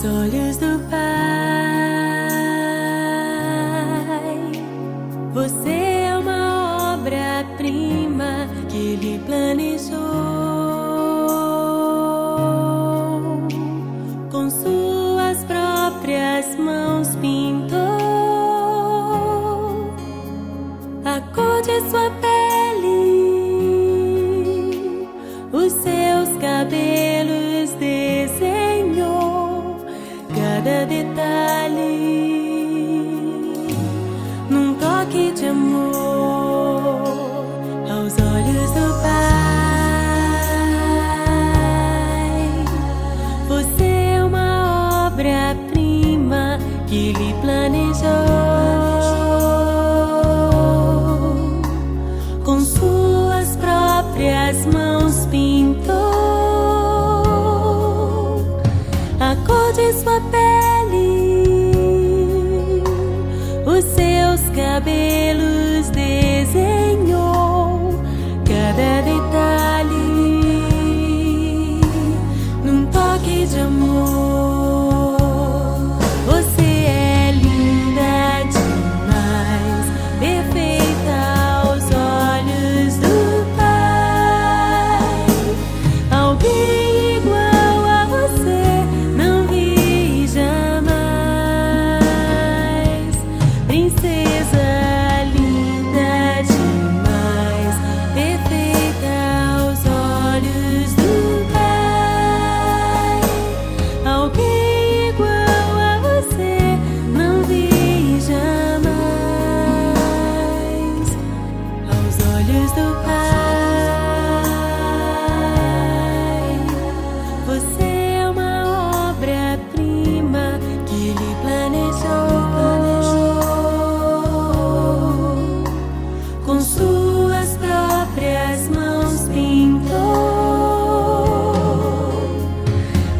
olhos do Pai, você é uma obra-prima que Ele planejou. Com suas próprias mãos pintou a cor de sua pele, os seus cabelos desenhou, cada detalhe num toque de amor aos olhos do Pai. Você é uma obra-prima que Ele planejou. Com suas próprias mãos pintou a cor de sua pele, os seus cabelos desenhou, cada detalhe num toque de amor. Você é linda demais, perfeita aos olhos do Pai. Alguém igual a você não vi jamais. Princesa linda demais, perfeita aos olhos do Pai. Alguém igual a você não vi jamais. Aos olhos do Pai, você é uma obra-prima que Ele planejou. Com suas próprias mãos pintou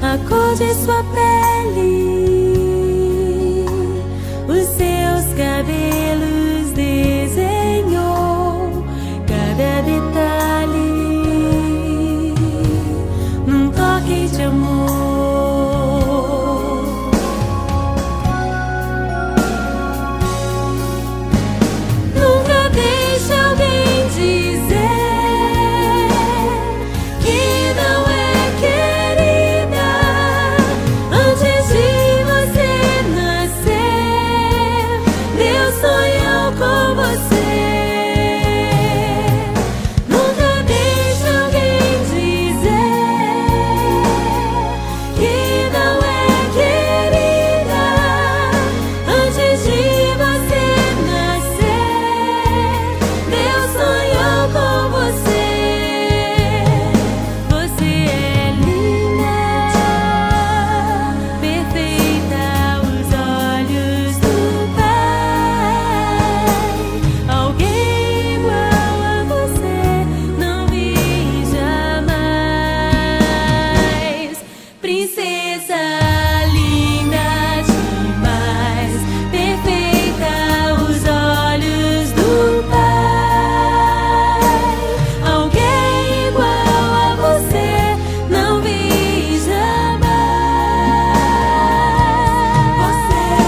a cor de sua pele, os seus cabelos desenhou, cada detalhe num toque de amor. Nunca deixe alguém dizer que não é querida antes de você nascer. Deus sonhou com você. Nunca deixe alguém dizer que não é querida antes de você nascer. Deus sonhou com você. Você é linda, perfeita aos olhos do Pai. Alguém igual a você não vi jamais. Princesa linda demais, perfeita aos olhos do Pai. Alguém igual a você não vi jamais. Você é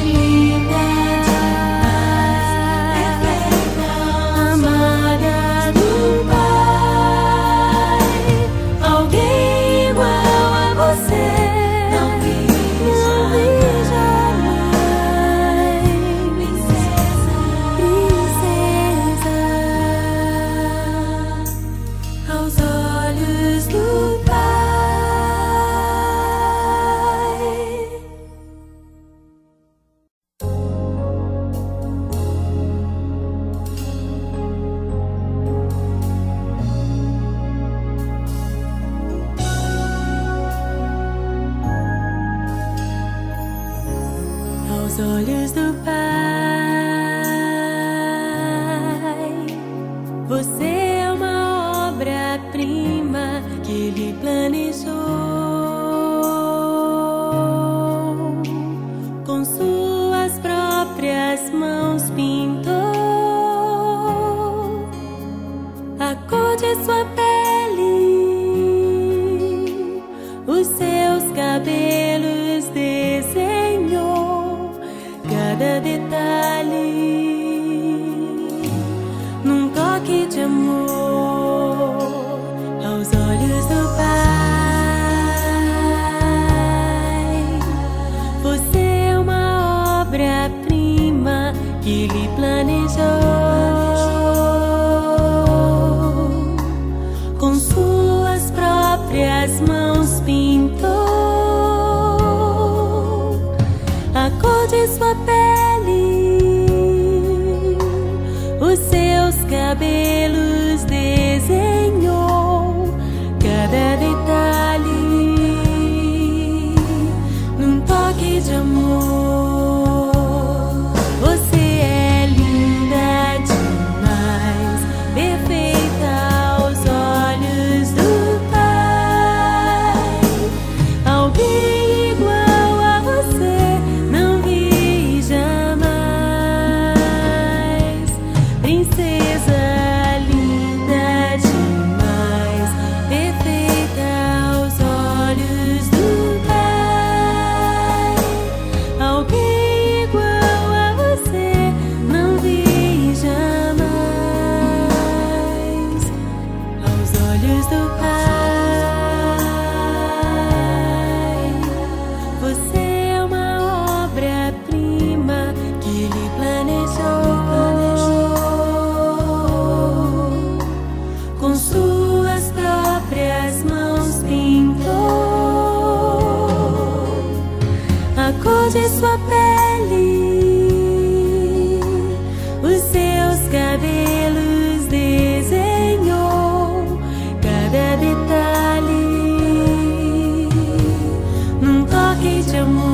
linda demais, perfeita, amada do Pai. Alguém igual a você não vi jamais. Princesa, aos olhos do Pai. Aos olhos do Pai, você é uma obra-prima que Ele planejou. Com suas próprias mãos pintou a cor de sua pele, os seus cabelos Ele planejou. Com suas próprias mãos pintou a cor de sua pele, os seus cabelos desenhou cada detalhe num toque de amor. Você é linda demais, perfeita aos olhos do Pai. Alguém igual a você não vi jamais. Princesa linda demais, perfeita aos olhos do Pai. Alguém igual a você não vi jamais. Aos olhos do Pai, você é uma obra-prima que Ele planejou. Com suas próprias mãos pintou a cor de sua pele, os seus cabelos desenhou cada detalhe num toque de amor.